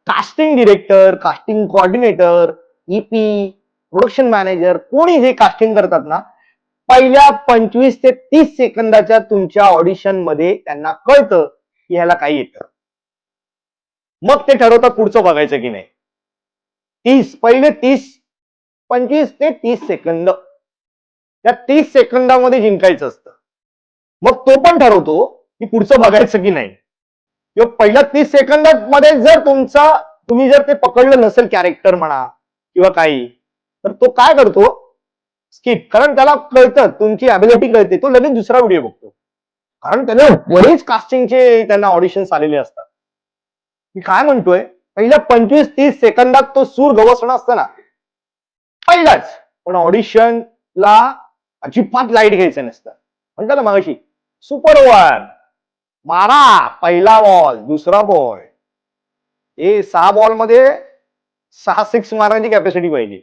Casting director, casting coordinator, EP, production manager कोणी जे casting करतात ना, पहिल्या 25 ते 30 सेकंदाच्या तुमच्या ऑडिशन मध्ये त्यांना कळतं की ह्याला काय येतं. मग ते ठरवतात पुढचं बघायचं की नाही. पहिले 25 ते 30 सेकंद त्या 30 सेकंदामध्ये जिंकायचं असतं. मग तो पण ठरवतो की पुढचं बघायचं की नाही. किंवा पहिल्या 30 सेकंदामध्ये जर तुम्ही जर ते पकडलं नसेल कॅरेक्टर म्हणा किंवा काही, तर तो काय करतो, स्किप. कारण त्याला कळतं तुमची अबिलिटी कळते, तो लगेच दुसरा व्हिडिओ बघतो. कारण त्याला बरेच कास्टिंगचे त्यांना ऑडिशन्स आलेले असतात. मी काय म्हणतोय, पहिल्या 25-30 सेकंदात तो सूर गवसणं असतं ना, पहिलाच. पण ऑडिशनला अजिबात लाईट घ्यायचं नसतं. म्हणतात ना मगाशी, सुपर ओव्हर मारा, पहिला बॉल, दुसरा बॉल. 6 बॉल मध्ये 6 सिक्स मारण्याची कॅपॅसिटी पाहिजे.